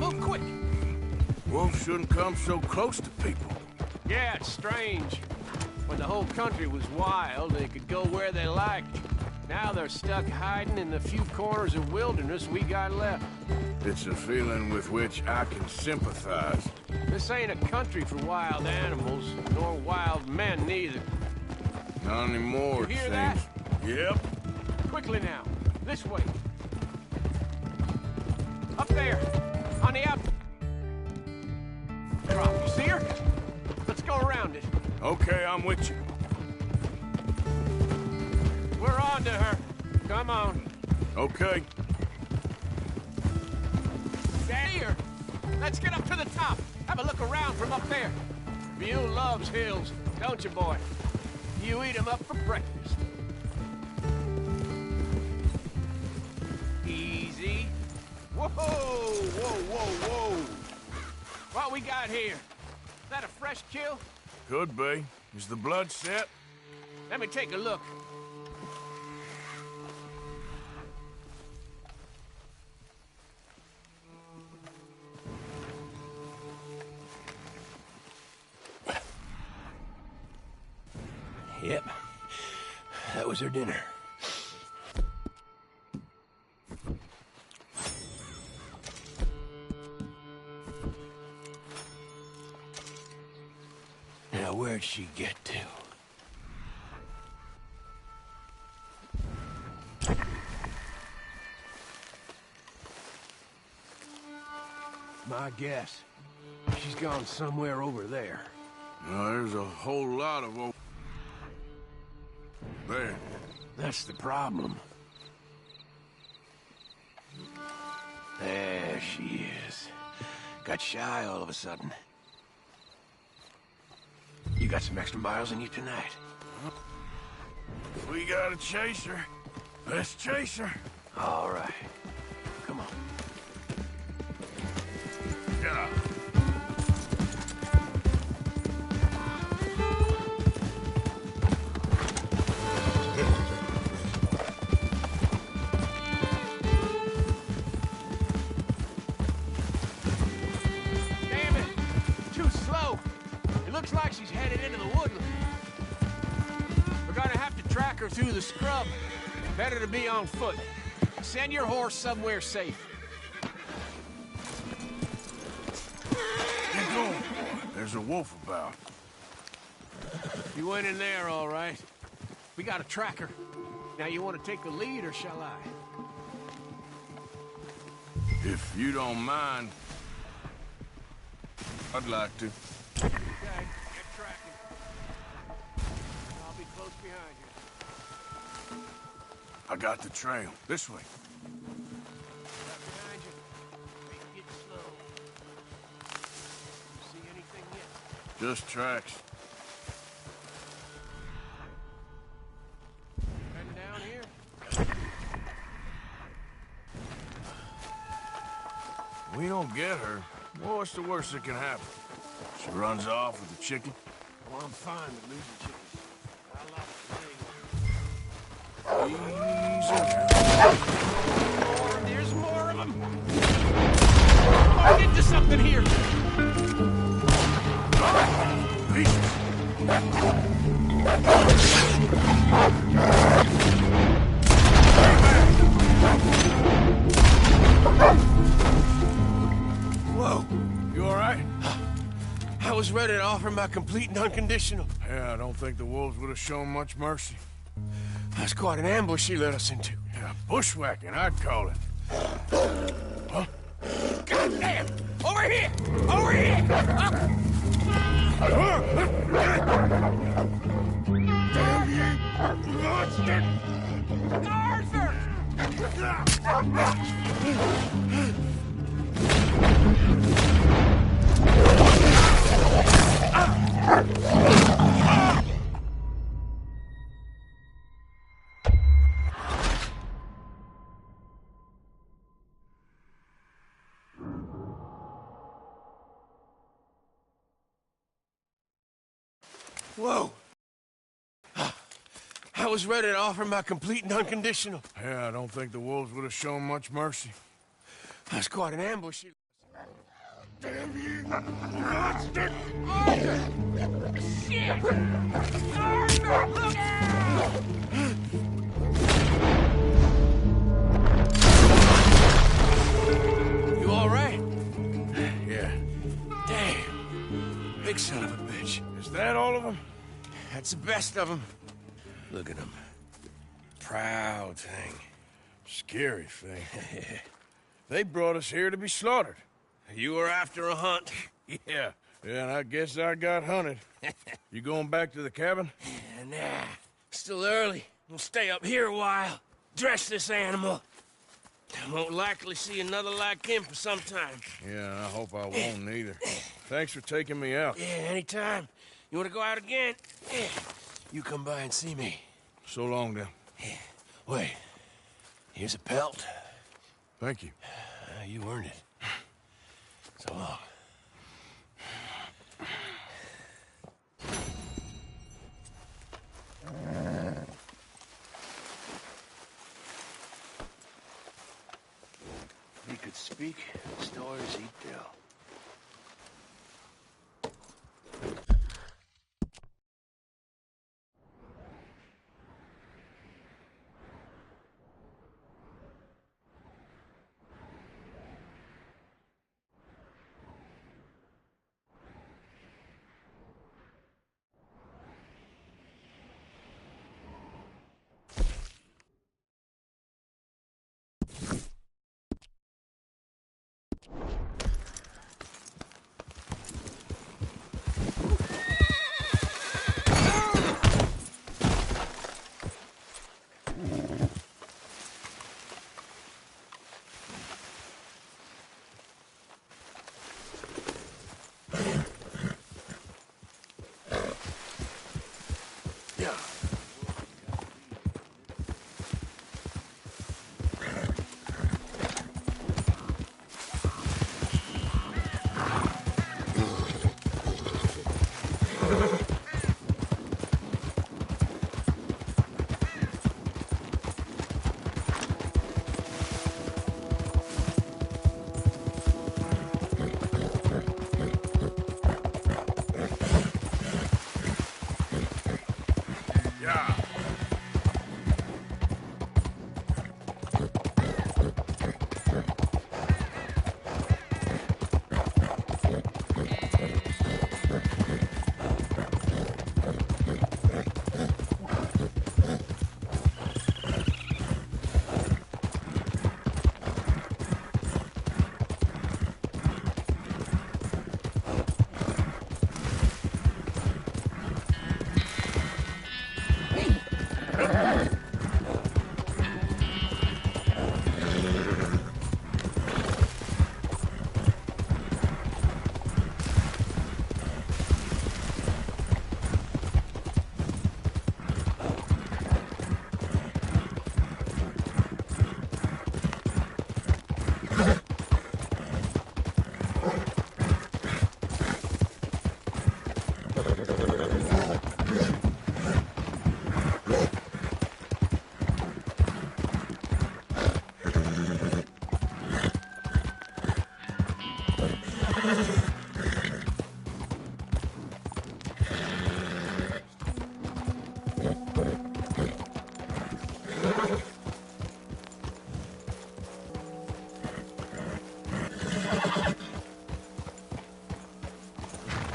move quick. Wolves shouldn't come so close to people. Yeah, it's strange. When the whole country was wild, they could go where they liked. Now they're stuck hiding in the few corners of wilderness we got left. It's a feeling with which I can sympathize. This ain't a country for wild animals, nor wild men neither. Not anymore, You hear it that? seems. Yep. Quickly now, this way. Up there, on the out. Drop, you see her? Let's go around it. Okay, I'm with you. We're on to her. Come on. Okay. Here. Let's get up to the top. Have a look around from up there. You loves hills, don't you, boy? You eat 'em up for breakfast. Easy. Whoa, whoa, whoa, whoa. What we got here? Is that a fresh kill? Could be. Is the blood set? Let me take a look. Yep. That was her dinner. Now, where'd she get to? My guess. She's gone somewhere over there. There's a whole lot of there. That's the problem. There she is. Got shy all of a sudden. You got some extra miles in you tonight. We gotta chase her. Let's chase her. All right. Come on. Yeah. Damn it! Too slow. It looks like she's headed into the woodland. We're gonna have to track her through the scrub. Better to be on foot. Send your horse somewhere safe. Keep going, boy. There's a wolf about. You went in there, all right. We got a tracker. Now, you want to take the lead, or shall I? If you don't mind, I'd like to. Okay, get tracking. I'll be close behind you. I got the trail. This way. Right behind you. Make it slow. See anything yet? Just tracks. Heading down here? We don't get her. Well, what's the worst that can happen? She runs off with the chicken. Well, I'm fine with losing chickens. I like the thing. Easy. There's more of them. Walk into something here. Whoa. You all right? I was ready to offer my complete and unconditional. Yeah, I don't think the wolves would have shown much mercy. That's quite an ambush she led us into. Yeah, bushwhacking, I'd call it. Huh? God damn! Over here! Over here! Damn you! Monster! Arthur! Whoa. I was ready to offer my complete and unconditional. Yeah, I don't think the wolves would have shown much mercy. That's quite an ambush. Damn you! Bastard! Arthur! Shit! Arthur, look out! You all right? Yeah. Damn. Big son of a bitch. Is that all of them? That's the best of them. Look at him. Proud thing. Scary thing. They brought us here to be slaughtered. You were after a hunt. Yeah. Yeah, and I guess I got hunted. You going back to the cabin? Nah, still early. We'll stay up here a while. Dress this animal. Won't likely see another like him for some time. Yeah, I hope I won't either. Thanks for taking me out. Yeah, anytime. You want to go out again? Yeah. You come by and see me. So long, then. Yeah. Wait. Here's a pelt. Thank you. You earned it. So long. He could speak the stories he'd tell.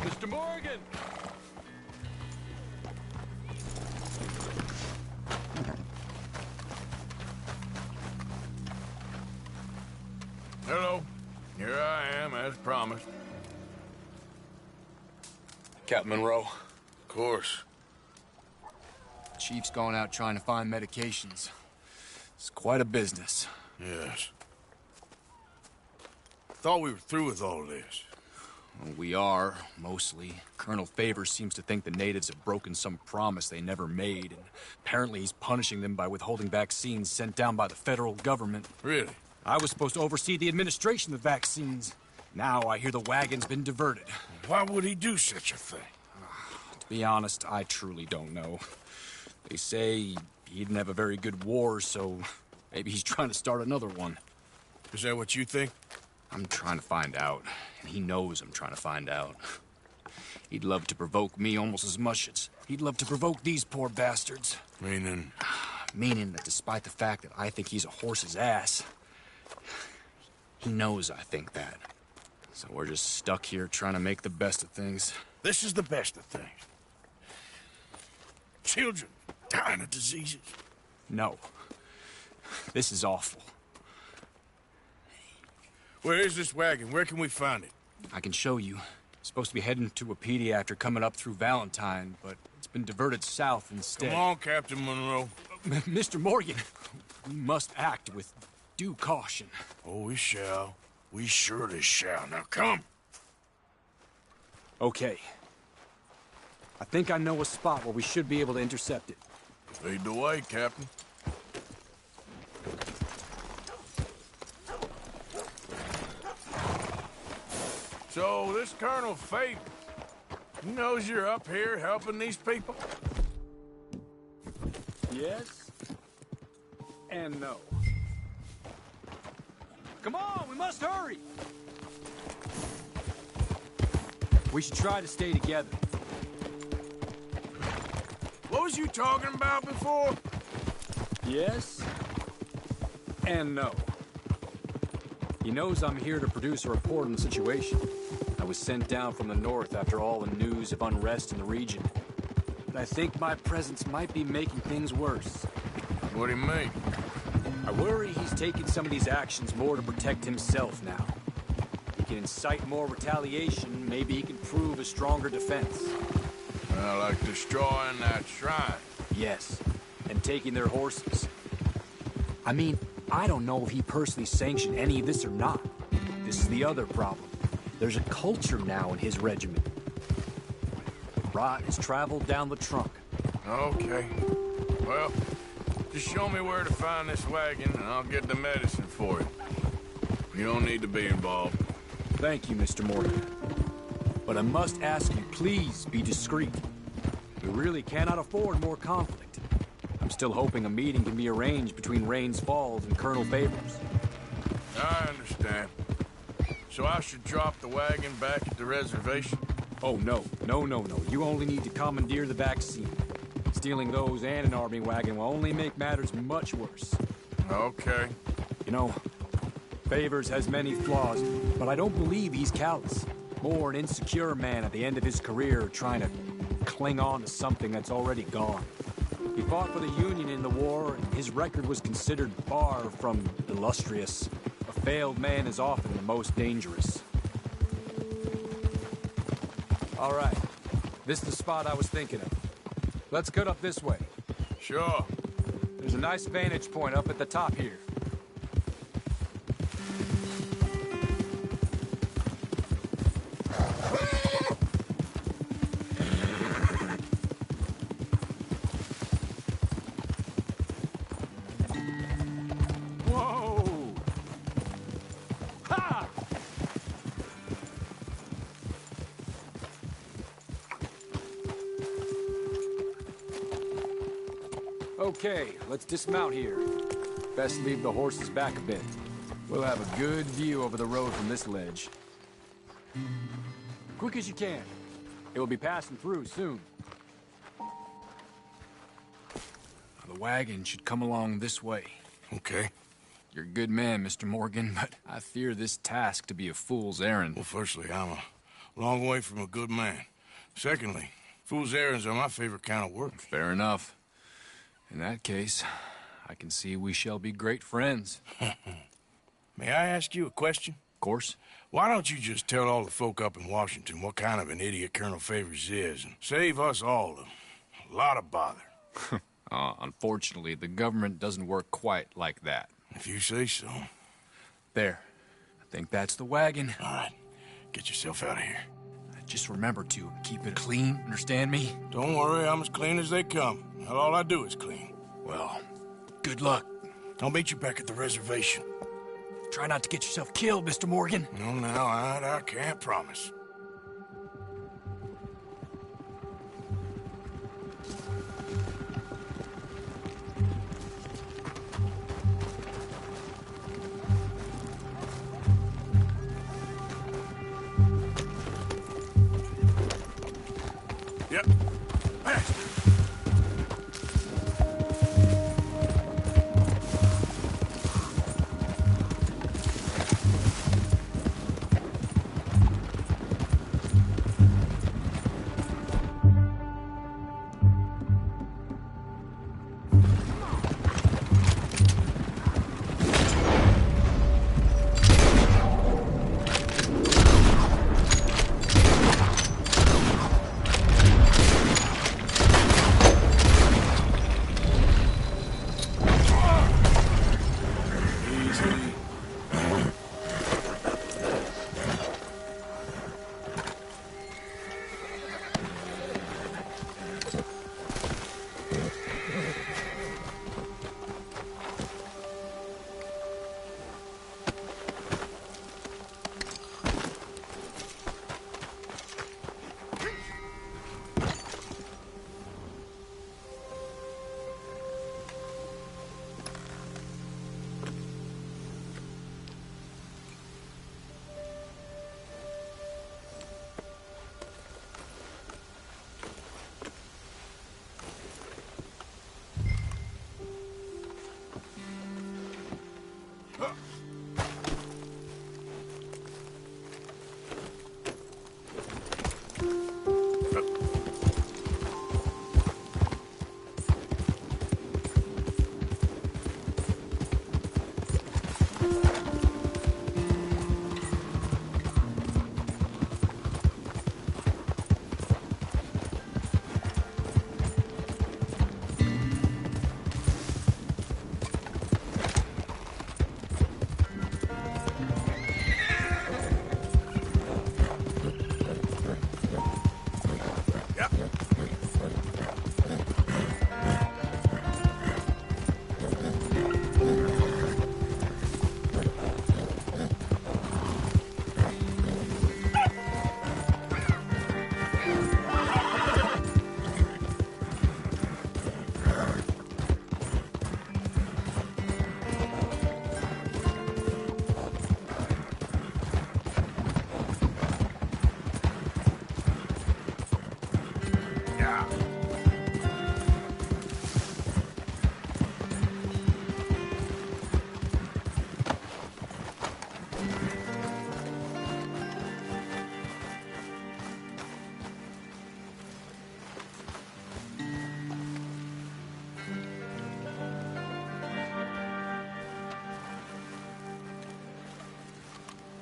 Mr. Morgan! Hello. Here I am, as promised. Captain Monroe. Of course. Chief's going out trying to find medications. It's quite a business. Yes. Thought we were through with all this. Well, we are, mostly. Colonel Favors seems to think the natives have broken some promise they never made, and apparently he's punishing them by withholding vaccines sent down by the federal government. Really? I was supposed to oversee the administration of the vaccines. Now I hear the wagon's been diverted. Why would he do such a thing? To be honest, I truly don't know. They say he didn't have a very good war, so maybe he's trying to start another one. Is that what you think? I'm trying to find out, and he knows I'm trying to find out. He'd love to provoke me almost as much as he'd love to provoke these poor bastards. Meaning? Meaning that despite the fact that I think he's a horse's ass, he knows I think that. So we're just stuck here trying to make the best of things. This is the best of things. Children dying of diseases. No. This is awful. Where is this wagon? Where can we find it? I can show you. Supposed to be heading to a PD after coming up through Valentine, but it's been diverted south instead. Come on, Captain Monroe. Mr. Morgan, we must act with due caution. Oh, we shall. We surely shall. Now, come. Okay. I think I know a spot where we should be able to intercept it. Lead the way, Captain. So, this Colonel Favor, he knows you're up here helping these people? Yes. And no. Come on, we must hurry! We should try to stay together. What was you talking about before? Yes. And no. He knows I'm here to produce a report on the situation. I was sent down from the north after all the news of unrest in the region. But I think my presence might be making things worse. What do you mean? I worry he's taking some of these actions more to protect himself now. He can incite more retaliation, maybe he can prove a stronger defense. Like destroying that shrine. Yes, and taking their horses. I mean, I don't know if he personally sanctioned any of this or not. This is the other problem. There's a culture now in his regiment. Rot has traveled down the trunk. Okay. Well, just show me where to find this wagon, and I'll get the medicine for it. You don't need to be involved. Thank you, Mr. Morgan. But I must ask you, please be discreet. We really cannot afford more conflict. I'm still hoping a meeting can be arranged between Rains Falls and Colonel Favors. I understand. So I should drop the wagon back at the reservation? Oh, no. No. You only need to commandeer the vaccine. Stealing those and an army wagon will only make matters much worse. Okay. You know, Favors has many flaws, but I don't believe he's callous. More an insecure man at the end of his career trying to cling on to something that's already gone. He fought for the Union in the war, and his record was considered far from illustrious. A failed man is often the most dangerous. All right. This is the spot I was thinking of. Let's cut up this way. Sure. There's a nice vantage point up at the top here. Whoa! Ha! Okay, let's dismount here. Best leave the horses back a bit. We'll have a good view over the road from this ledge. Quick as you can. It will be passing through soon. The wagon should come along this way. Okay. You're a good man, Mr. Morgan, but I fear this task to be a fool's errand. Well, firstly, I'm a long way from a good man. Secondly, fool's errands are my favorite kind of work. Fair enough. In that case, I can see we shall be great friends. May I ask you a question? Of course. Why don't you just tell all the folk up in Washington what kind of an idiot Colonel Favors is and save us all a lot of bother? Unfortunately, the government doesn't work quite like that. If you say so. There. I think that's the wagon. All right. Get yourself out of here. Just remember to keep it clean, understand me? Don't worry, I'm as clean as they come. All I do is clean. Well, good luck. I'll meet you back at the reservation. Try not to get yourself killed, Mr. Morgan. No, I can't promise.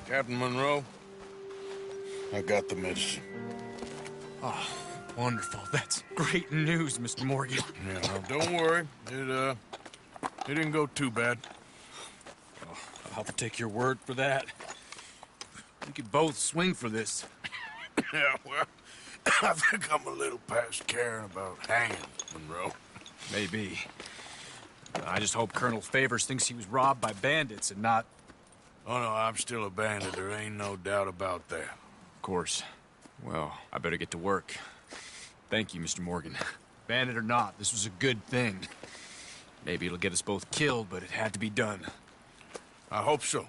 Captain Monroe, I got the medicine. Oh, wonderful. That's great news, Mr. Morgan. Yeah, now, don't worry. It didn't go too bad. Oh, I'll take your word for that. We could both swing for this. Yeah, well, I think I'm a little past caring about hanging, Monroe. Maybe. I just hope Colonel Favors thinks he was robbed by bandits and not... Oh, no, I'm still a bandit. There ain't no doubt about that. Of course. Well, I better get to work. Thank you, Mr. Morgan. Bandit or not, this was a good thing. Maybe it'll get us both killed, but it had to be done. I hope so.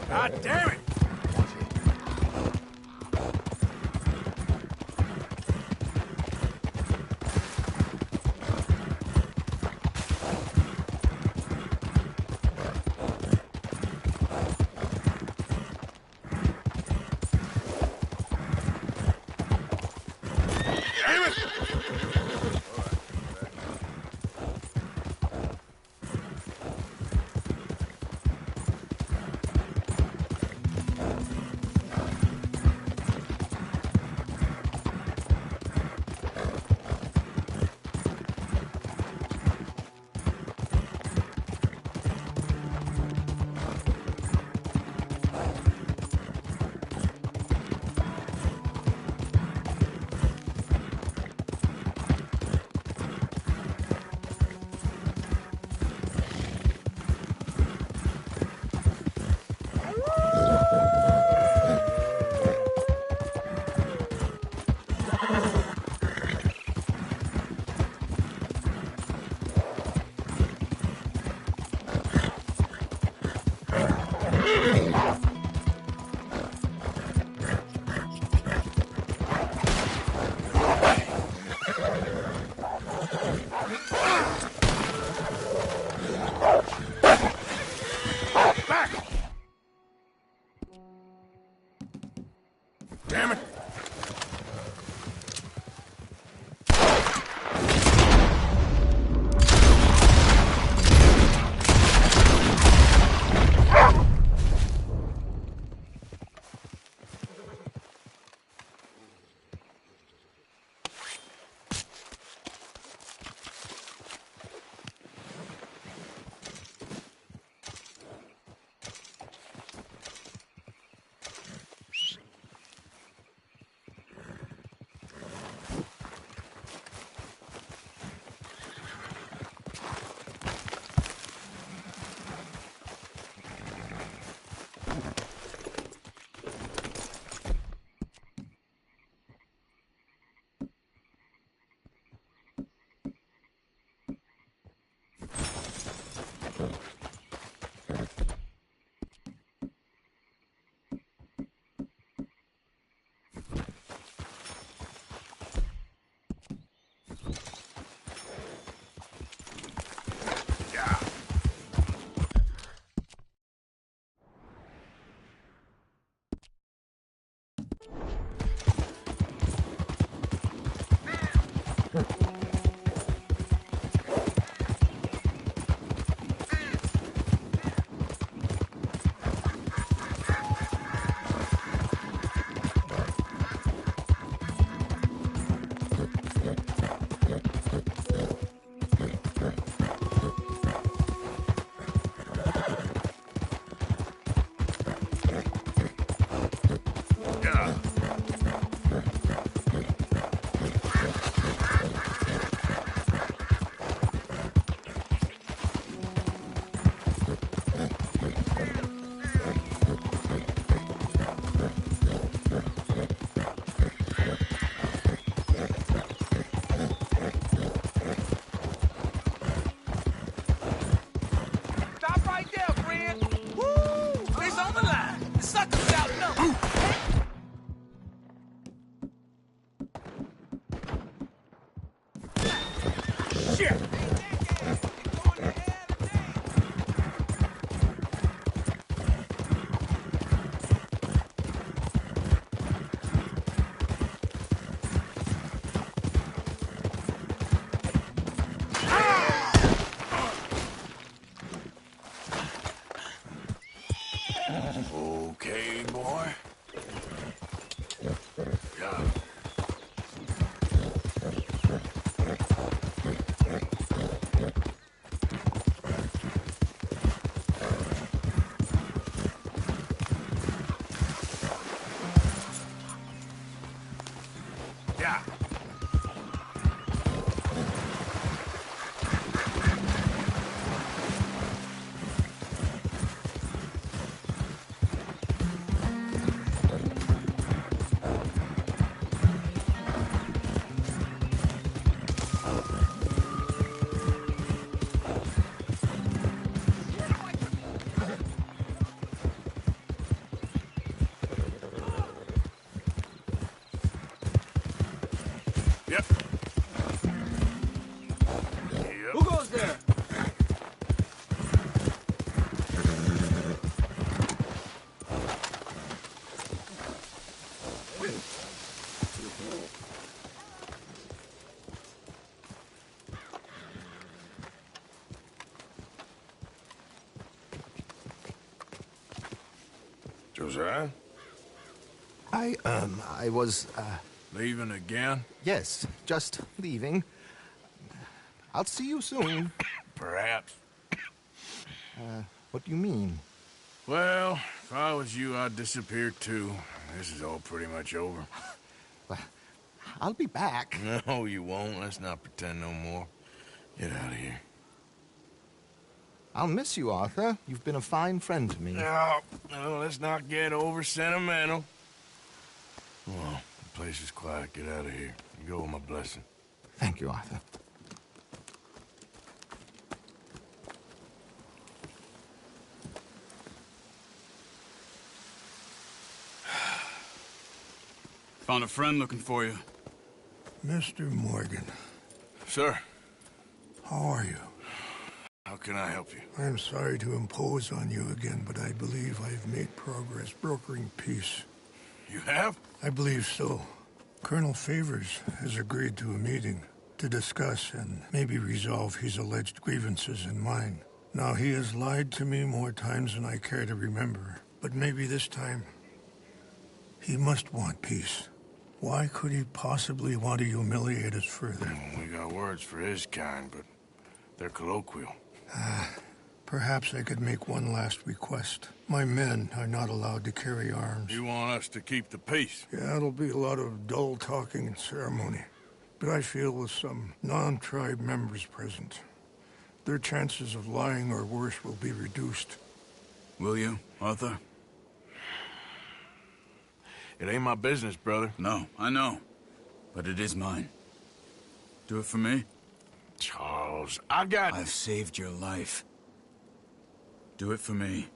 God damn it! Damn it! Okay, boy. Yeah. Yeah. Yep. Who goes there? Josiah? I was, Leaving again? yes, just leaving. I'll see you soon. Perhaps. What do you mean? Well, if I was you, I'd disappear too. This is all pretty much over. Well, I'll be back. No, you won't. Let's not pretend no more. Get out of here. I'll miss you, Arthur. You've been a fine friend to me. No, let's not get over sentimental. Well, place is quiet. Get out of here. You go with my blessing. Thank you, Arthur. Found a friend looking for you. Mr. Morgan, Sir, how are you? how can I help you? I'm sorry to impose on you again, but I believe I've made progress brokering peace. You have? I believe so. Colonel Favors has agreed to a meeting to discuss and maybe resolve his alleged grievances and mine. Now, he has lied to me more times than I care to remember, but maybe this time he must want peace. Why could he possibly want to humiliate us further? We got words for his kind, but they're colloquial. Perhaps I could make one last request. My men are not allowed to carry arms. You want us to keep the peace? Yeah, it'll be a lot of dull talking and ceremony. But I feel with some non-tribe members present, their chances of lying or worse will be reduced. Will you, Arthur? It ain't my business, brother. No, I know. But it is mine. Do it for me? Charles, I got... I've saved your life. Do it for me.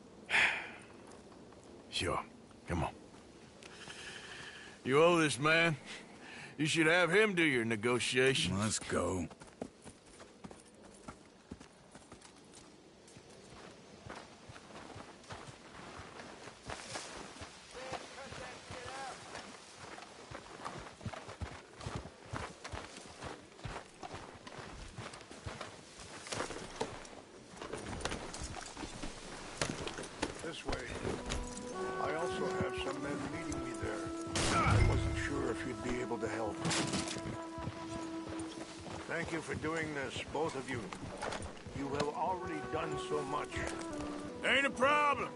Sure. Come on. You owe this man. You should have him do your negotiations. Let's go. This way. I also have some men meeting me there. I wasn't sure if you'd be able to help. Thank you for doing this, both of you. You have already done so much. Ain't a problem.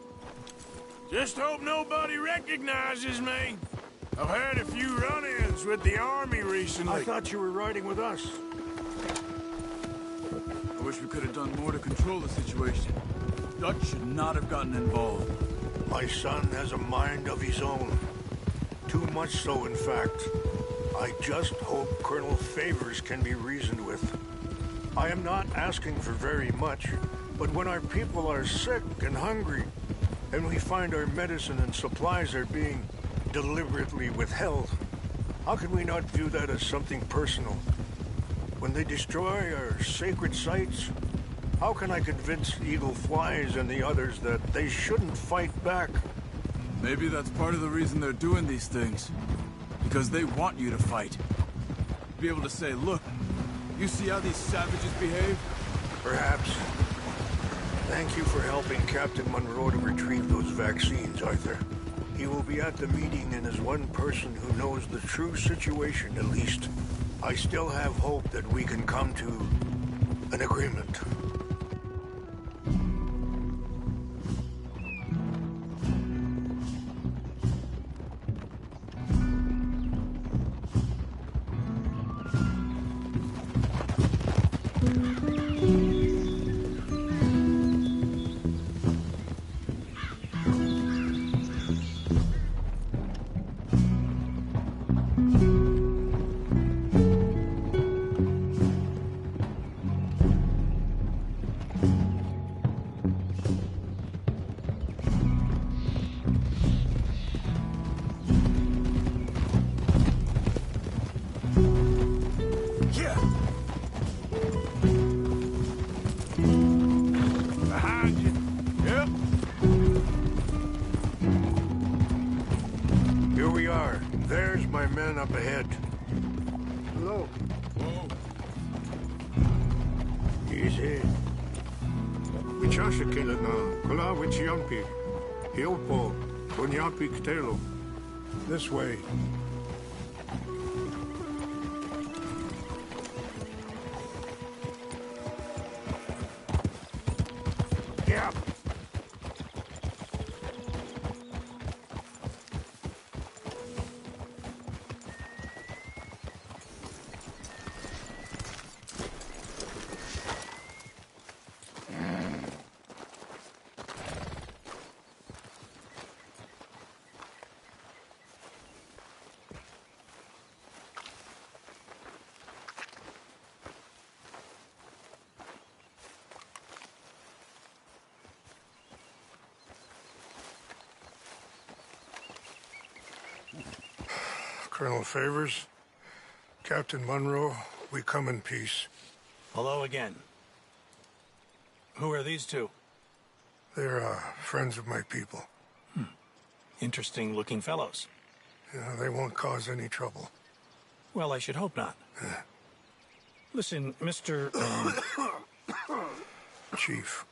Just hope nobody recognizes me. I've had a few run-ins with the army recently. I thought you were riding with us. I wish we could have done more to control the situation. Dutch should not have gotten involved. My son has a mind of his own. Too much so, in fact. I just hope Colonel Favors can be reasoned with. I am not asking for very much, but when our people are sick and hungry, and we find our medicine and supplies are being deliberately withheld, how can we not view that as something personal? When they destroy our sacred sites, how can I convince Eagle Flies and the others that they shouldn't fight back? Maybe that's part of the reason they're doing these things. Because they want you to fight. Be able to say, look, you see how these savages behave? Perhaps. Thank you for helping Captain Monroe to retrieve those vaccines, Arthur. He will be at the meeting and is one person who knows the true situation, at least. I still have hope that we can come to an agreement. Behind you. Yep. Here we are. There's my men up ahead. Hello. Whoa. Easy. Vichashakila na kula vichiampi. Hilpo. Bunyapi ktelo. This way. Yeah. Colonel Favors, Captain Monroe, we come in peace. Hello again. Who are these two? They're friends of my people. Interesting looking fellows. Yeah, they won't cause any trouble. Well, I should hope not. Listen, Mr. Chief.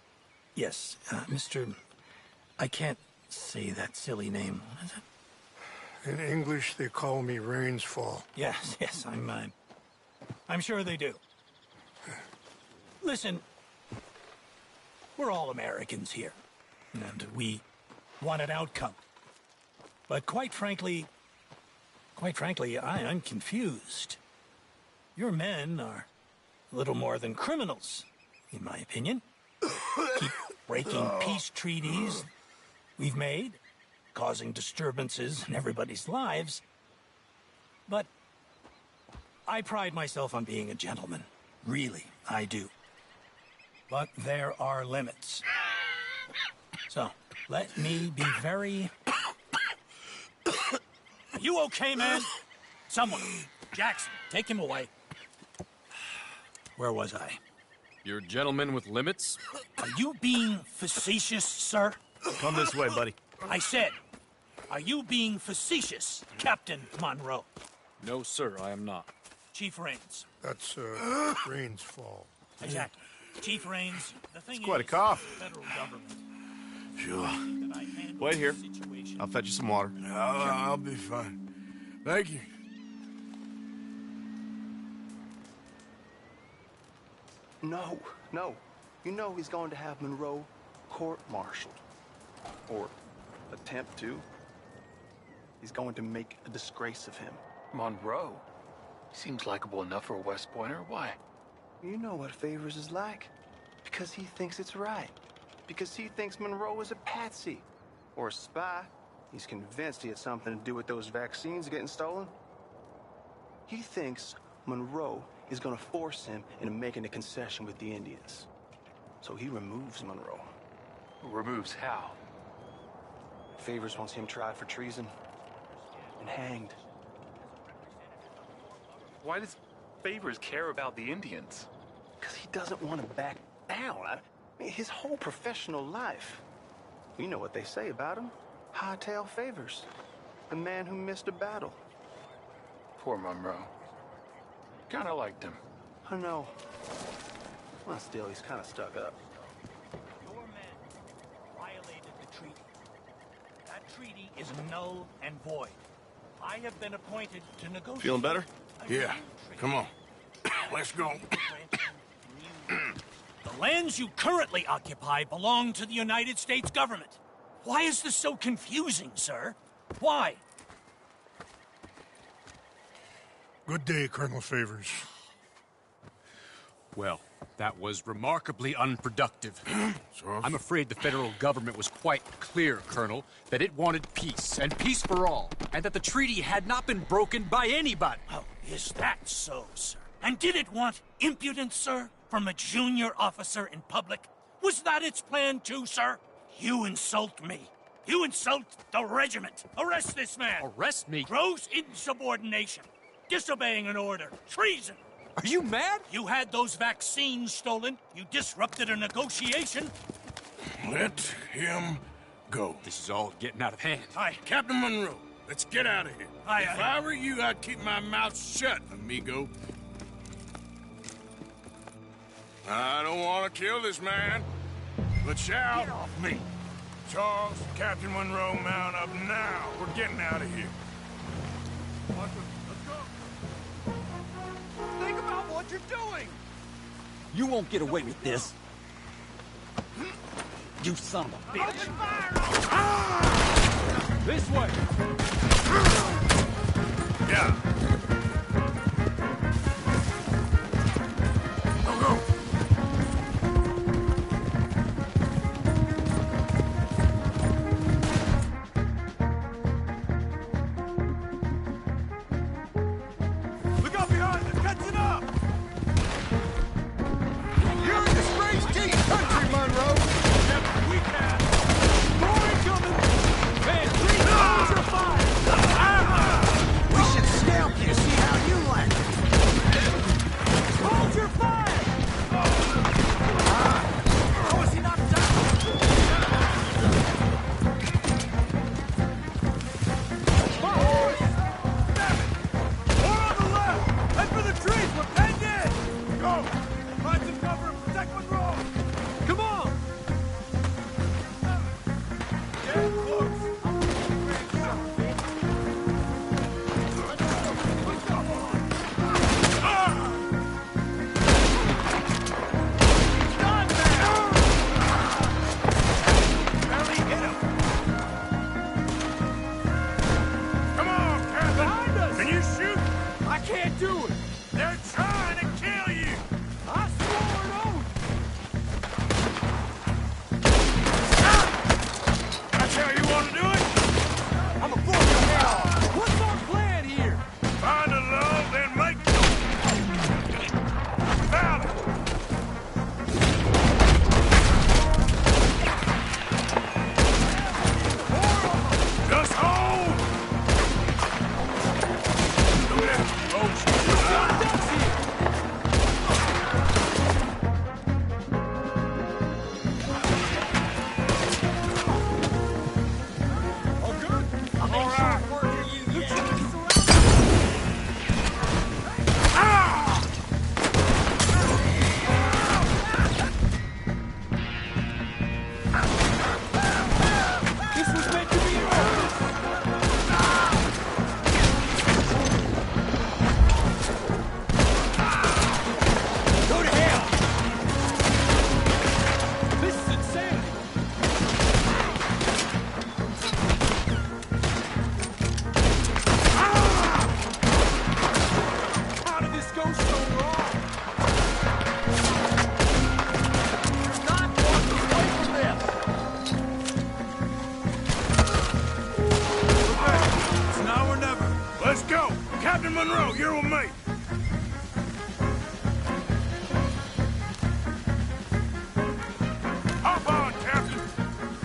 Yes, Mr. I can't say that silly name. What is it? In English, they call me Rains Fall. Yes, I'm sure they do. Listen, we're all Americans here, and we want an outcome. But quite frankly, I'm confused. Your men are a little more than criminals, in my opinion. Keep breaking peace treaties we've made, causing disturbances in everybody's lives. But I pride myself on being a gentleman. Really, I do. But there are limits. So, let me be very... Are you okay, man? Someone. Jackson, take him away. Where was I? You're a gentleman with limits? Are you being facetious, sir? Come this way, buddy. I said, are you being facetious, Captain Monroe? No, sir, I am not. Chief Rains. That's Rains Fall. Exactly. Chief Rains, the thing It's quite a is, cough. the federal government. Sure. that I handle Wait here. the situation. I'll fetch you some water. I'll be fine. Thank you. No. You know he's going to have Monroe court-martialed. Or attempt to. He's going to make a disgrace of him. Monroe? Seems likable enough for a West Pointer. Why? You know what Favors is like. Because he thinks it's right. Because he thinks Monroe is a patsy. Or a spy. He's convinced he had something to do with those vaccines getting stolen. He thinks Monroe is going to force him into making a concession with the Indians. So he removes Monroe. Removes how? Favors wants him tried for treason and hanged. Why does Favors care about the Indians? Because he doesn't want to back down. I mean, his whole professional life. You know what they say about him. Hightail Favors. The man who missed a battle. Poor Monroe. Kinda liked him. I know. Well, still, he's kind of stuck up. Your men violated the treaty. That treaty is null and void. I have been appointed to negotiate. Feeling better? Yeah. Come on. Let's go. The lands you currently occupy belong to the United States government. Why is this so confusing, sir? Why? Good day, Colonel Favors. Well, that was remarkably unproductive. So, I'm afraid the federal government was quite clear, Colonel, that it wanted peace, and peace for all, and that the treaty had not been broken by anybody. Oh, is that so, sir? And did it want impudence, sir, from a junior officer in public? Was that its plan too, sir? You insult me. You insult the regiment. Arrest this man. Arrest me? Gross insubordination. Disobeying an order. Treason. Are you mad? You had those vaccines stolen. You disrupted a negotiation. let him go. This is all getting out of hand. Aye. Captain Monroe, let's get out of here. Aye, If aye. I were you, I'd keep my mouth shut, amigo. I don't want to kill this man, but shall. Get off me. Charles, Captain Monroe, mount up now. We're getting out of here. Let's go. Think about what you're doing. You won't get away with this. You son of a bitch. This way! Yeah. Go, go. Look out behind us. Catching up. You're in disgrace to your country, Monroe. Yep, we can. More incoming. Man, 3 times your fire. We should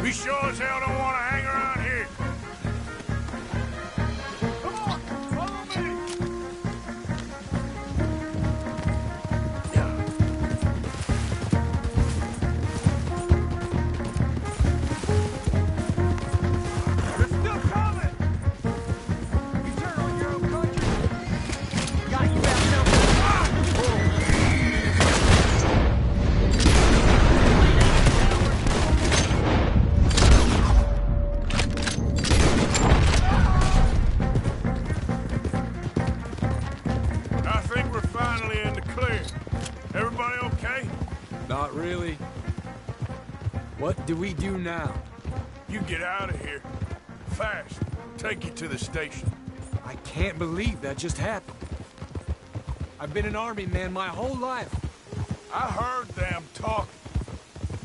We sure as hell don't want to hang around here. Come on, follow me. They're still coming! You turn on your own country. Got you back now. I think we're finally in the clear. Everybody okay? Not really. What do we do now? You get out of here. Fast. Take you to the station. I can't believe that just happened. I've been an army man my whole life. I heard them talking.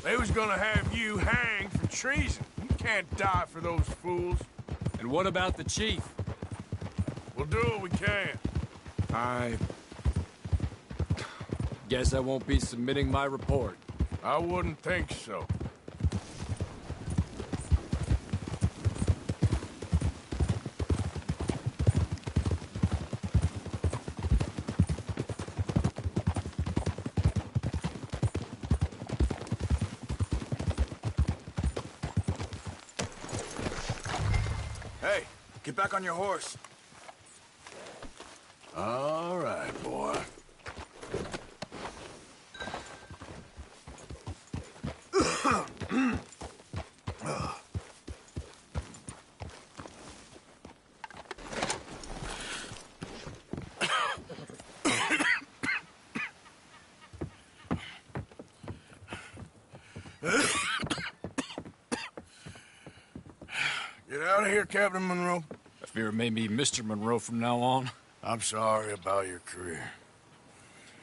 They was gonna have you hanged for treason. You can't die for those fools. And what about the chief? We'll do what we can. I guess I won't be submitting my report. I wouldn't think so. Hey, get back on your horse. All right, boy. Get out of here, Captain Monroe. I fear it may be Mr. Monroe from now on. I'm sorry about your career.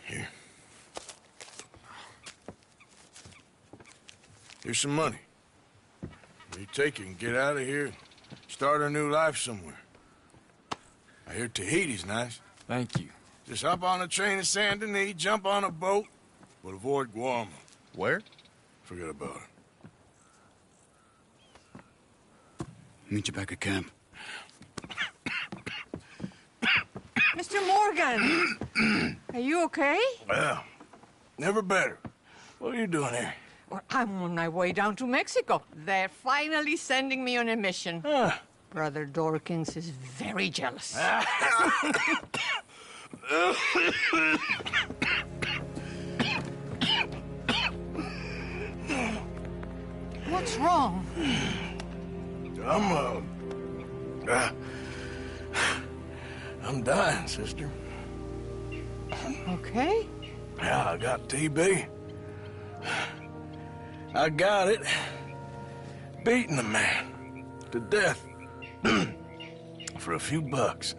Here. Here's some money. You take it and get out of here and start a new life somewhere. I hear Tahiti's nice. Thank you. Just hop on a train to Saint Denis, jump on a boat, but avoid Guam. Where? Forget about it. Meet you back at camp. Mr. Morgan! Are you okay? Well, never better. What are you doing here? Well, I'm on my way down to Mexico. They're finally sending me on a mission. Brother Dorkins is very jealous. What's wrong? I'm dying, sister. Okay. Yeah, I got TB. I got it. Beating a man to death for a few bucks.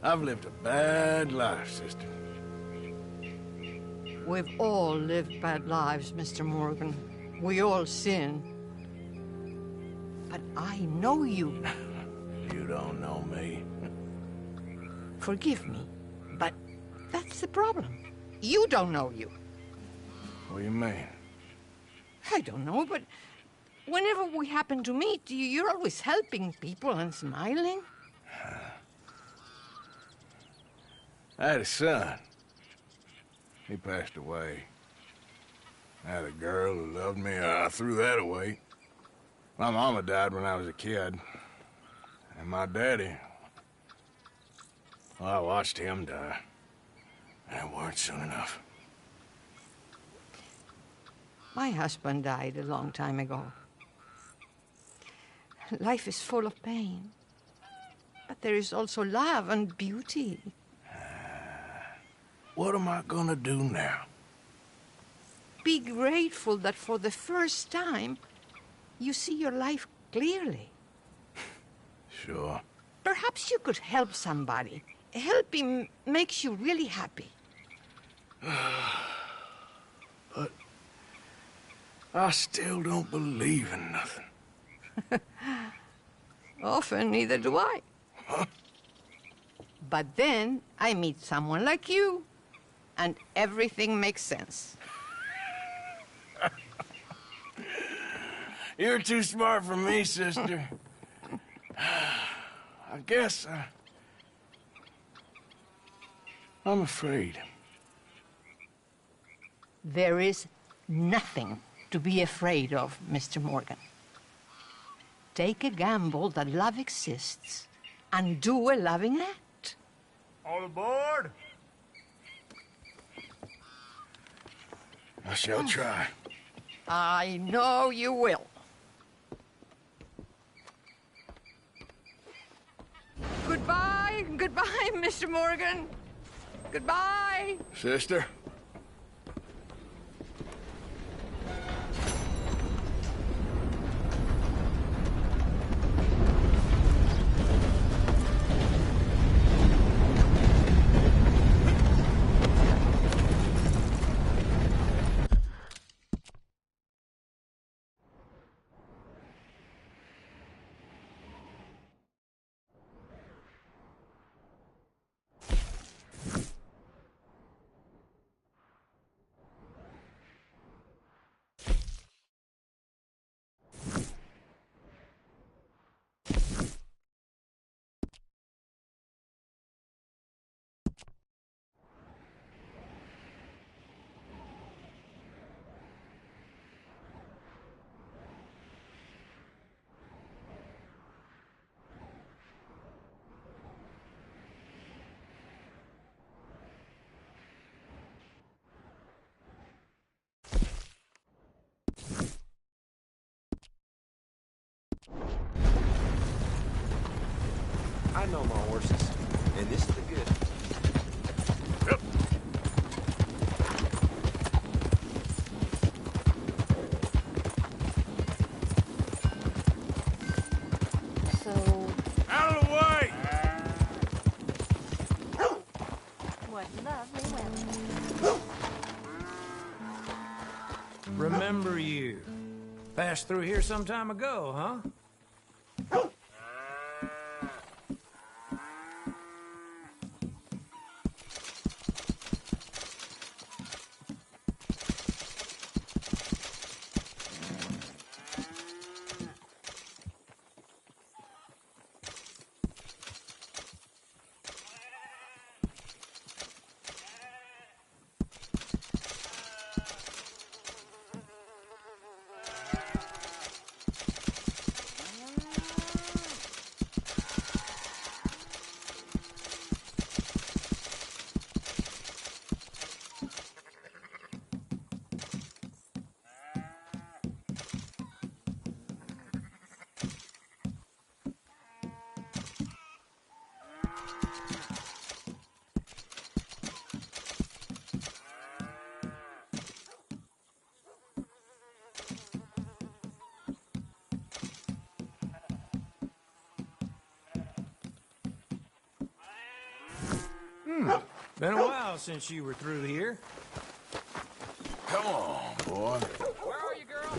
I've lived a bad life, sister. We've all lived bad lives, Mr. Morgan. We all sin. But I know you. You don't know me. Forgive me, but that's the problem. You don't know you. What do you mean? I don't know, but whenever we happen to meet, you're always helping people and smiling. I had a son. He passed away. I had a girl who loved me. I threw that away. My mama died when I was a kid. And my daddy, well, I watched him die. And it weren't soon enough. My husband died a long time ago. Life is full of pain. But there is also love and beauty. What am I gonna do now? Be grateful that for the first time, you see your life clearly. Sure. Perhaps you could help somebody. Helping makes you really happy. But I still don't believe in nothing. Often, neither do I. Huh? But then I meet someone like you, and everything makes sense. You're too smart for me, sister. I guess I'm afraid. There is nothing to be afraid of, Mr. Morgan. Take a gamble that love exists and do a loving act. All aboard? I shall try. I know you will. Goodbye, goodbye, Mr. Morgan. Goodbye. Sister? I know my horses, and this is the good. Yep. So, Out of the way! what lovely weather. Remember you. Passed through here some time ago, huh? Been a while since you were through here. Come on, boy. Where are you, girl?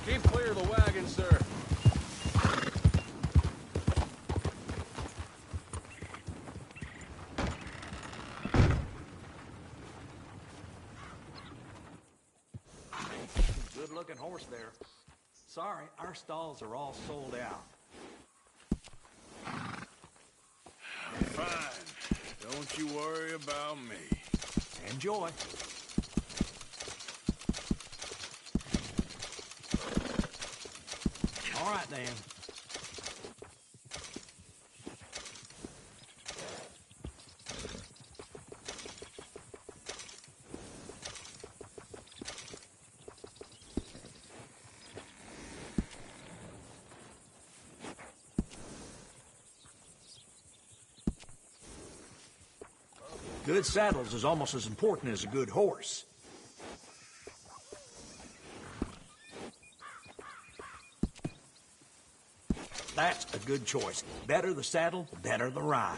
Keep clear of the wagon, sir. Good-looking horse there. Sorry, our stalls are all sold out. Fine. Don't you worry about me. Enjoy. All right, then. Good saddles is almost as important as a good horse. That's a good choice. Better the saddle, better the ride.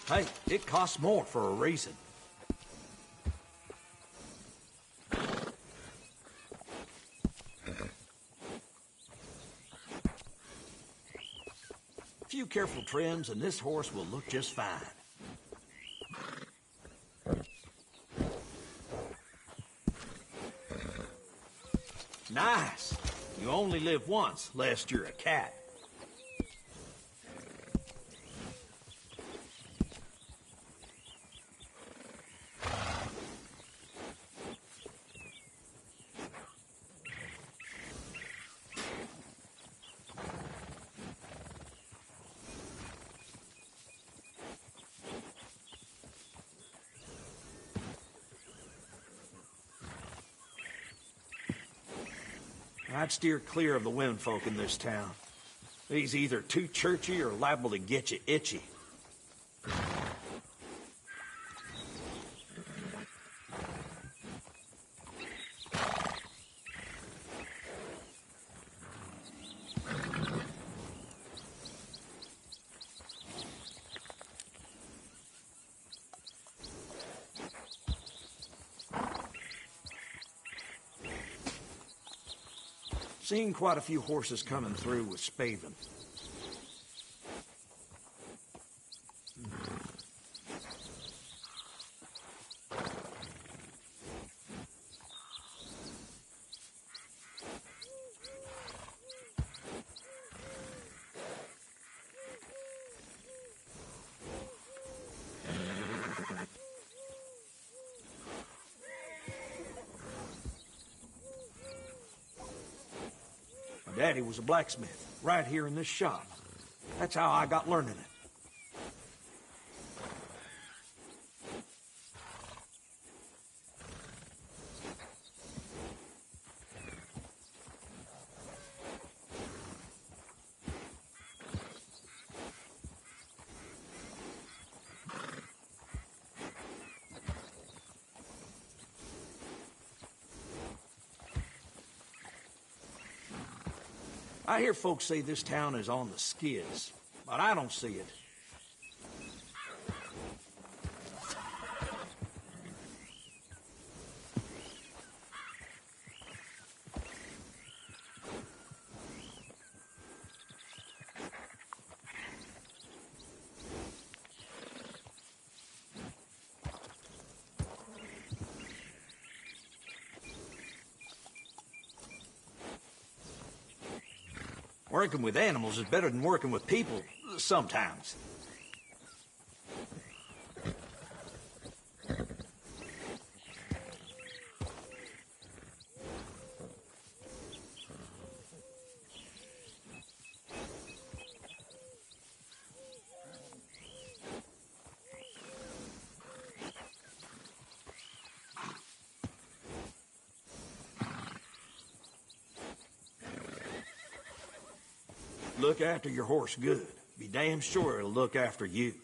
Hey, it costs more for a reason. A few careful trims and this horse will look just fine. Nice. You only live once, lest you're a cat. I'd steer clear of the womenfolk in this town. He's either too churchy or liable to get you itchy. Seen quite a few horses coming through with spavin. Daddy was a blacksmith, right here in this shop. That's how I got learning it. I hear folks say this town is on the skids, but I don't see it. Working with animals is better than working with people, sometimes. Look after your horse good. Be damn sure it'll look after you.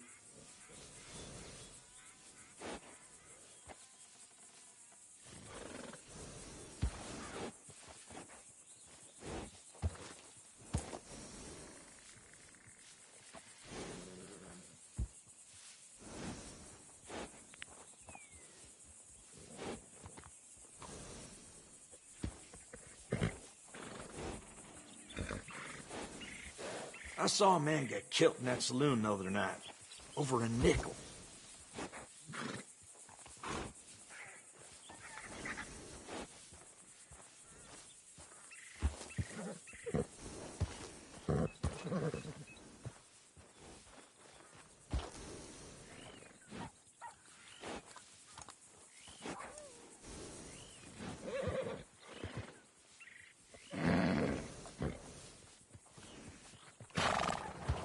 I saw a man get killed in that saloon the other night. Over a nickel.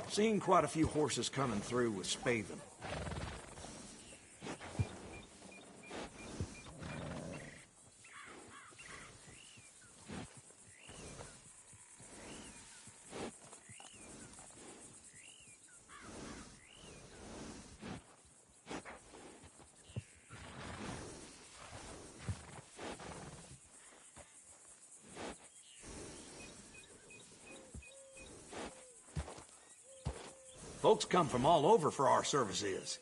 Seen quite a few horses coming through with spavin. Folks come from all over for our services.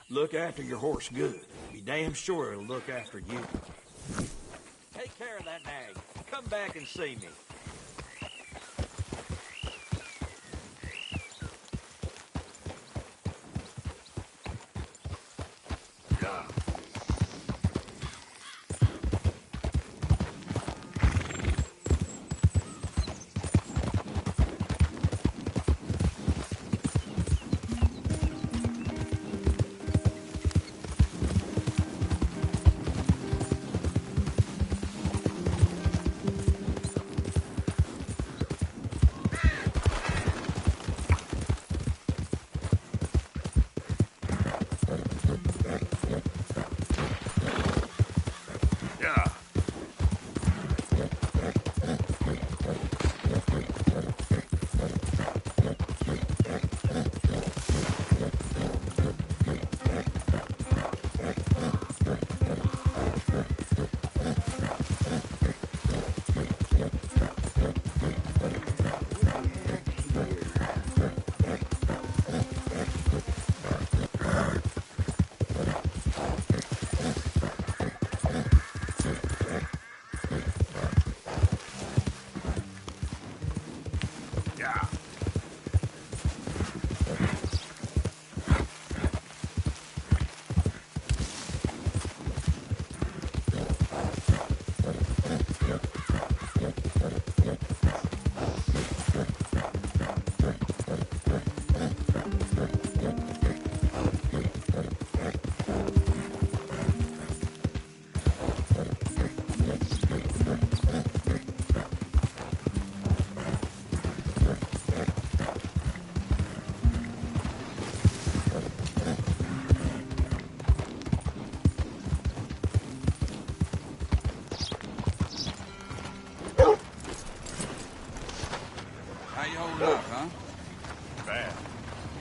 Look after your horse good. Be damn sure it'll look after you. Take care of that nag. Come back and see me.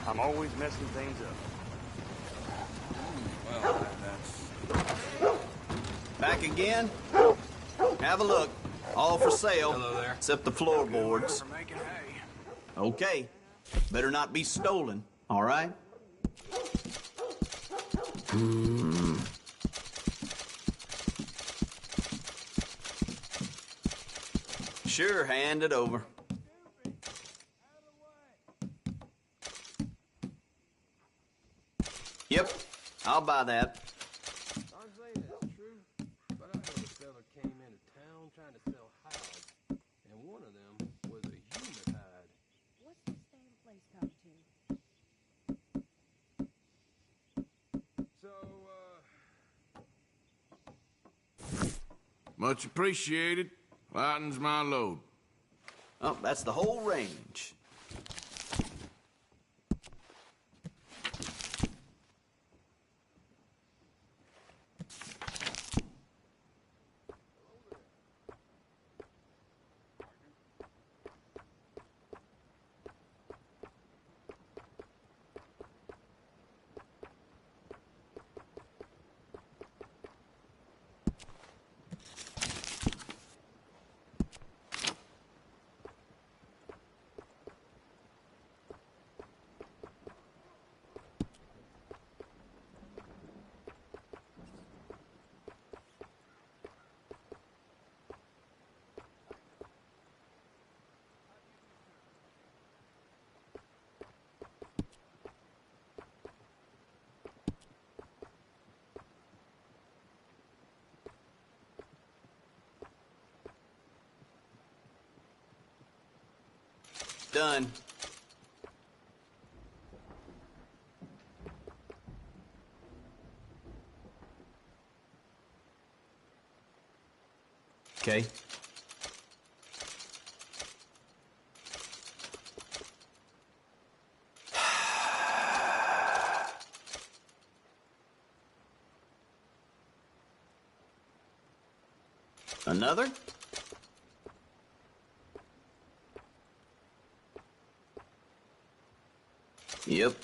I'm always messing things up. Well, that's... Back again? Have a look. All for sale. Hello there. Except the floorboards. For making hay. Okay. Better not be stolen, all right? Sure, hand it over. Yep, I'll buy that. I'm saying that's true, but I heard a fella came into town trying to sell hides, and one of them was a human hide. What's this damn place come to? So, Much appreciated. Lightens my load. Oh, that's the whole range. Done. Okay. Another? Yep.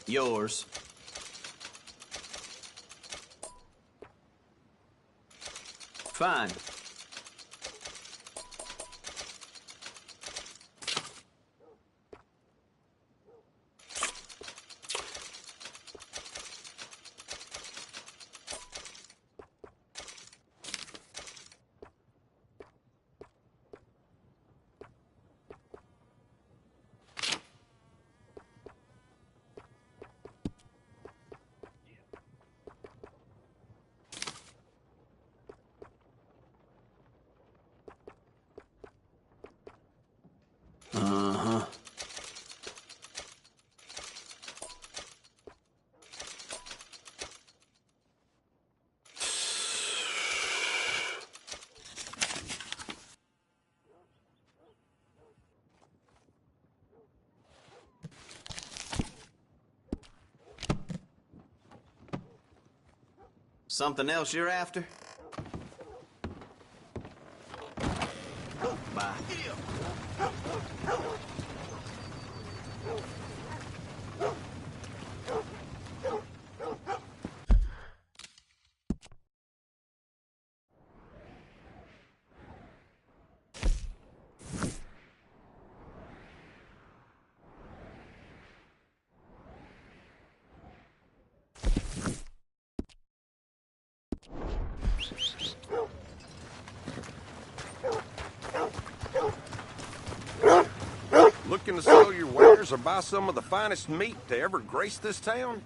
Yours. Fine. Uh-huh. Something else you're after? Bye. Looking to sell your wares or buy some of the finest meat to ever grace this town?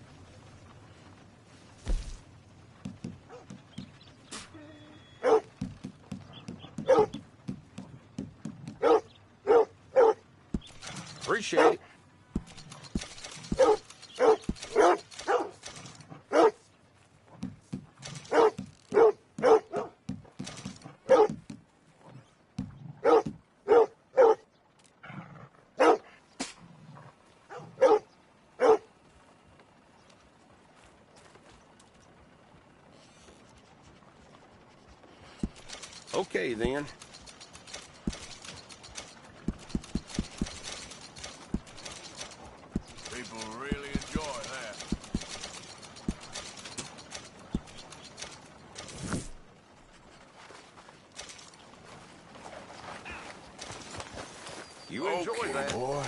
Appreciate it. Okay, then. People really enjoy that. You enjoy Okay, that. boy.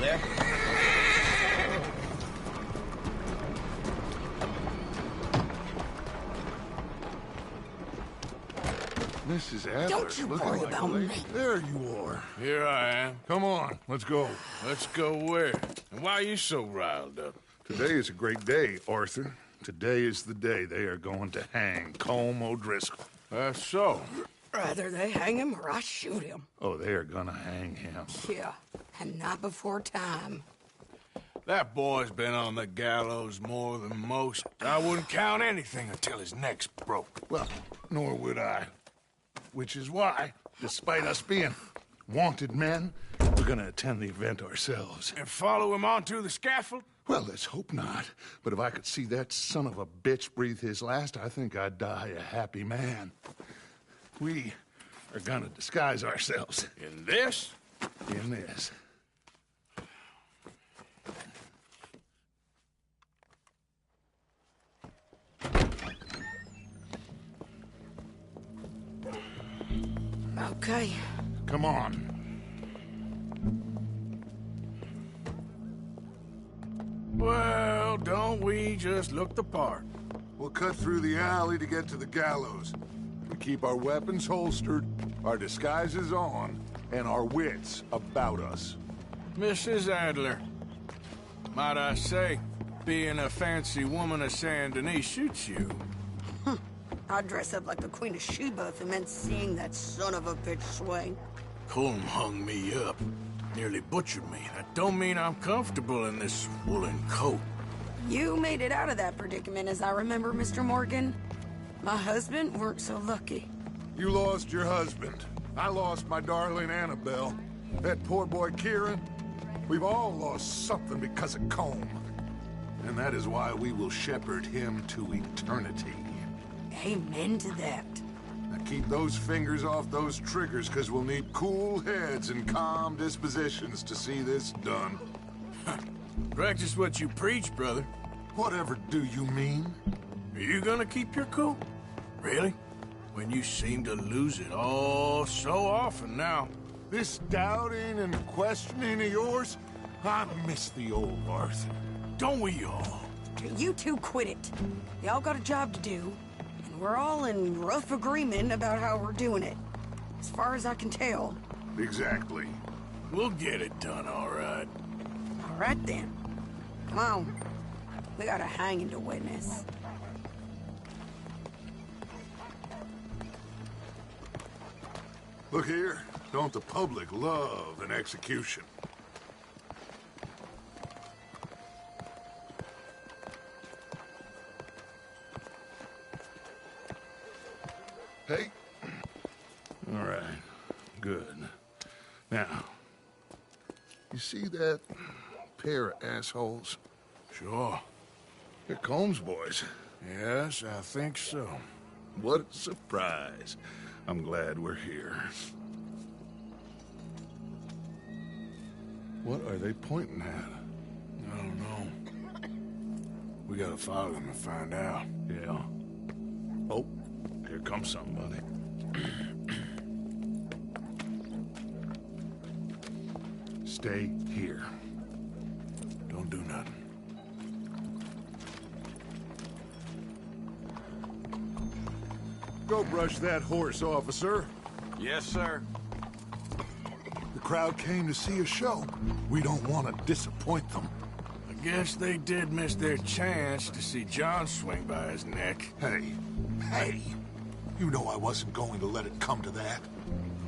there. Mrs. Adler, Don't you looking worry like about a lady. me. There you are. Here I am. Come on, let's go. Let's go where? And why are you so riled up? Today is a great day, Arthur. Today is the day they are going to hang Colm O'Driscoll. That's so. Rather they hang him or I shoot him. Oh, they are gonna hang him. Yeah, and not before time. That boy's been on the gallows more than most. I wouldn't count anything until his neck's broke. Well, nor would I. Which is why, despite us being wanted men, we're gonna attend the event ourselves. And follow him onto the scaffold? Well, let's hope not. But if I could see that son of a bitch breathe his last, I think I'd die a happy man. We are gonna disguise ourselves. In this? In this. Okay. Come on. Well, don't we just look the part? We'll cut through the alley to get to the gallows. We keep our weapons holstered, our disguises on, and our wits about us. Mrs. Adler, might I say, being a fancy woman of Saint Denis shoots you. I'd dress up like the Queen of Sheba if it meant seeing that son of a bitch swing. Colm hung me up, nearly butchered me. That don't mean I'm comfortable in this woolen coat. You made it out of that predicament, as I remember, Mr. Morgan. My husband weren't so lucky. You lost your husband. I lost my darling Annabelle. That poor boy Kieran. We've all lost something because of Colm. And that is why we will shepherd him to eternity. Amen to that. Now keep those fingers off those triggers, because we'll need cool heads and calm dispositions to see this done. Practice what you preach, brother. Whatever do you mean? Are you gonna keep your cool? Really? When you seem to lose it all so often now. This doubting and questioning of yours, I miss the old Arthur. Don't we all? You two quit it. Y'all got a job to do, and we're all in rough agreement about how we're doing it. As far as I can tell. Exactly. We'll get it done, all right. All right, then. Come on. We got a hanging to witness. Look here. Don't the public love an execution? Hey. All right. Good. Now, you see that pair of assholes? Sure. They're Colm's boys. Yes, I think so. What a surprise. I'm glad we're here. What are they pointing at? I don't know. We gotta follow them and find out. Yeah. Oh, here comes somebody. Stay here. Don't do nothing. Go brush that horse, officer. Yes, sir. The crowd came to see a show. We don't want to disappoint them. I guess they did miss their chance to see John swing by his neck. Hey, you know I wasn't going to let it come to that.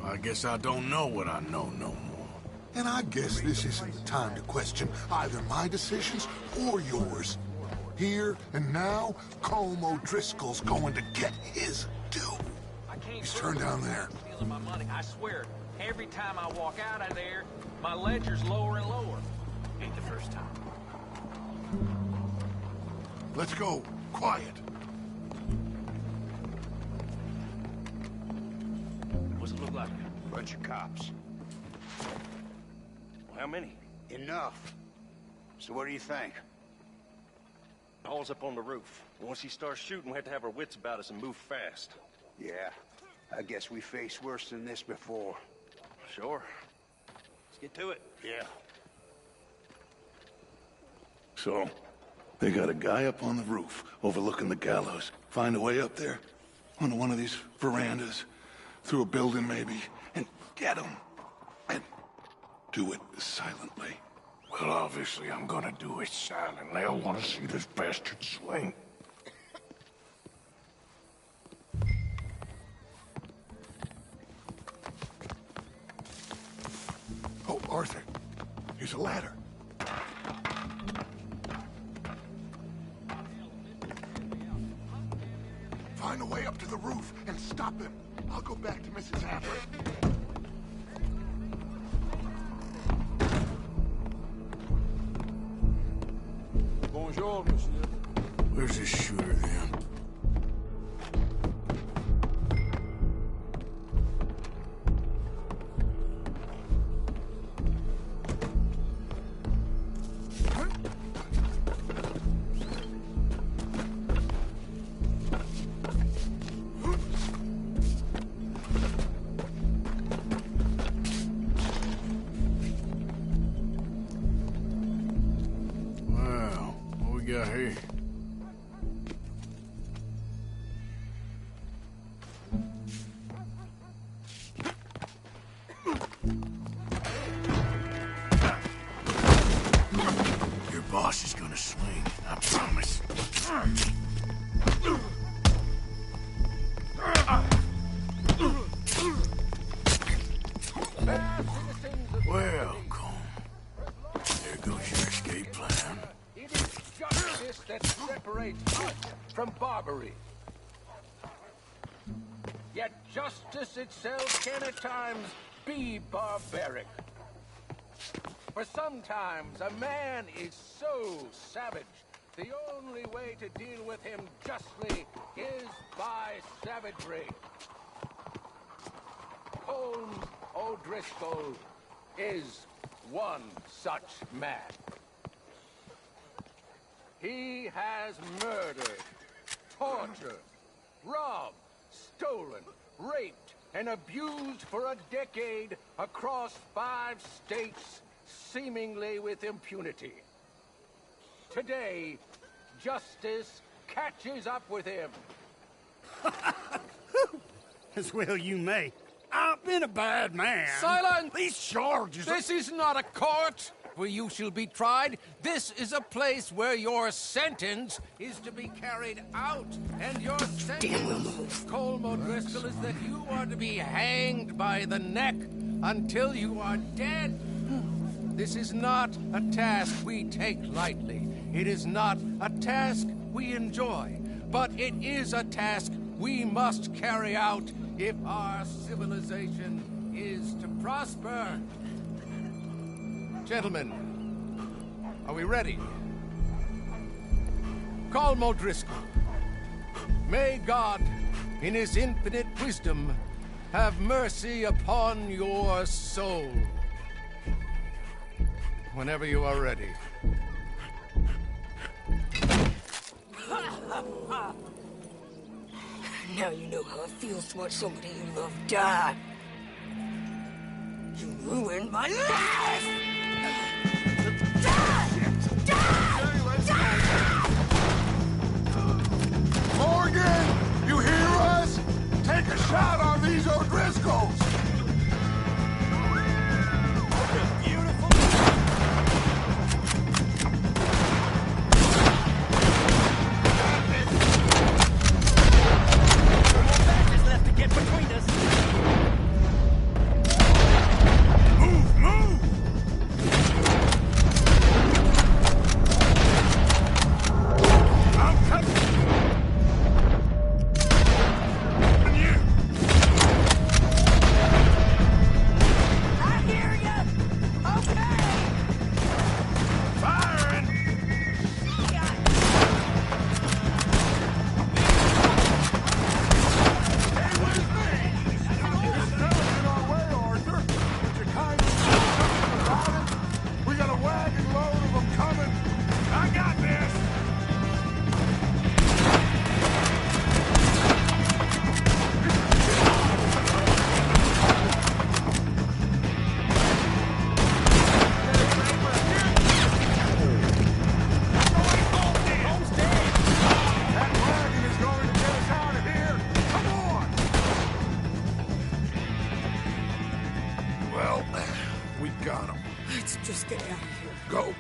Well, I guess I don't know what I know no more. And I guess this isn't the time to question either my decisions or yours. Here and now, Colm O'Driscoll's going to get his due. He's turned down there. Stealing my money, I swear. Every time I walk out of there, my ledger's lower and lower. Ain't the first time. Let's go. Quiet. What's it look like? Bunch of cops. How many? Enough. So what do you think? Paul's up on the roof. Once he starts shooting, we have to have our wits about us and move fast. Yeah, I guess we faced worse than this before. Sure. Let's get to it. Yeah. So, they got a guy up on the roof overlooking the gallows. Find a way up there, onto one of these verandas, through a building maybe, and get him. And do it silently. Well, obviously I'm gonna do it silently. I want to see this bastard swing. Oh, Arthur, here's a ladder. Find a way up to the roof and stop him. I'll go back to Mrs. Hammer. Bonjour, monsieur. Where's this shooter, then? Well, what we got here? Your boss is gonna swing, I promise. Well, Colm, there goes your escape plan. It is justice that separates us from Barbary. Yet justice itself can at times be barbaric. For sometimes a man is so savage, the only way to deal with him justly is by savagery. Holmes O'Driscoll is one such man. He has murdered, tortured, robbed, stolen, raped, and abused for a decade across 5 states, seemingly with impunity. Today, justice catches up with him. As well you may. I've been a bad man. Silence! These charges... This is not a court where you shall be tried. This is a place where your sentence is to be carried out. And your sentence, Colm O'Driscoll, is that you are to be hanged by the neck until you are dead. This is not a task we take lightly. It is not a task we enjoy. But it is a task we must carry out if our civilization is to prosper. Gentlemen, are we ready? Colm O'Driscoll, may God, in his infinite wisdom, have mercy upon your soul. Whenever you are ready. Now you know how it feels to watch somebody you love die. You ruined my life! Morgan, you hear us? Take a shot on these O'Driscolls! Let's just get out of here. Go.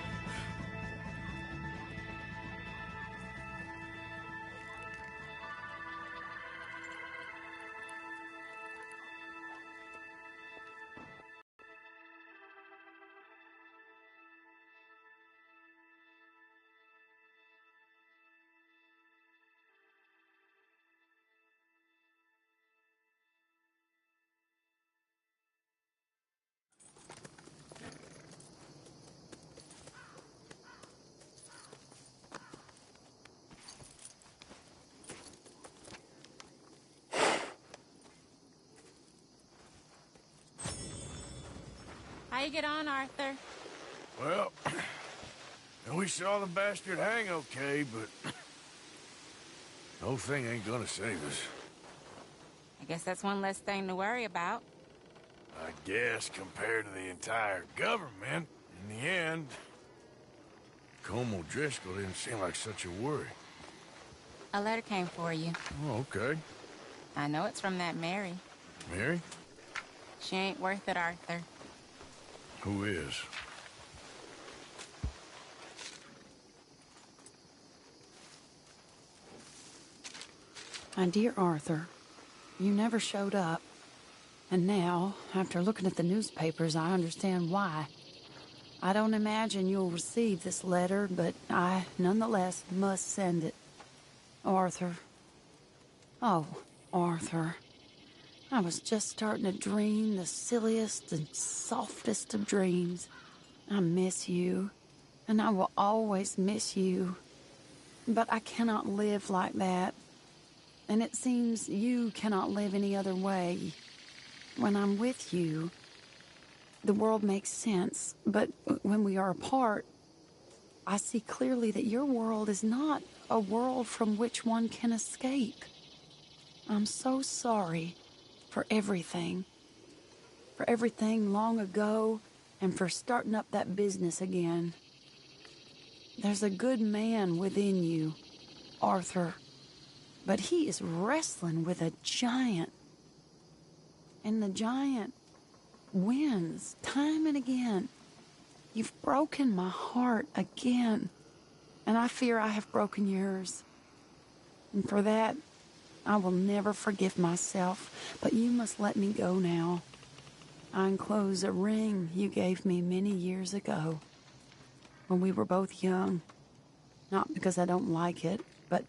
How you get on, Arthur? Well, we saw the bastard hang okay, but the whole thing ain't gonna save us. I guess that's one less thing to worry about. I guess compared to the entire government, in the end, Colm O'Driscoll didn't seem like such a worry. A letter came for you. Oh, okay. I know it's from that Mary. Mary? She ain't worth it, Arthur. Who is? My dear Arthur, you never showed up. And now, after looking at the newspapers, I understand why. I don't imagine you'll receive this letter, but I, nonetheless, must send it. Arthur. Oh, Arthur. I was just starting to dream the silliest and softest of dreams. I miss you, and I will always miss you. But I cannot live like that. And it seems you cannot live any other way. When I'm with you, the world makes sense. But when we are apart, I see clearly that your world is not a world from which one can escape. I'm so sorry for everything. For everything long ago, and for starting up that business again. There's a good man within you, Arthur. But he is wrestling with a giant. And the giant wins time and again. You've broken my heart again. And I fear I have broken yours. And for that, I will never forgive myself. But you must let me go now. I enclose a ring you gave me many years ago, when we were both young. Not because I don't like it, but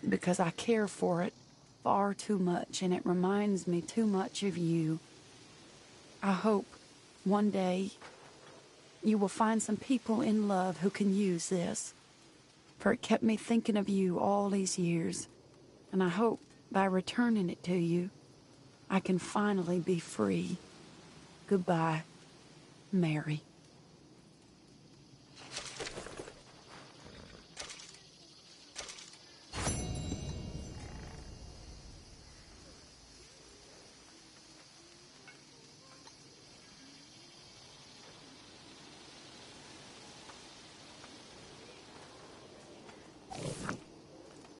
because I care for it far too much, and it reminds me too much of you. I hope one day you will find some people in love who can use this, for it kept me thinking of you all these years, and I hope by returning it to you, I can finally be free. Goodbye, Mary.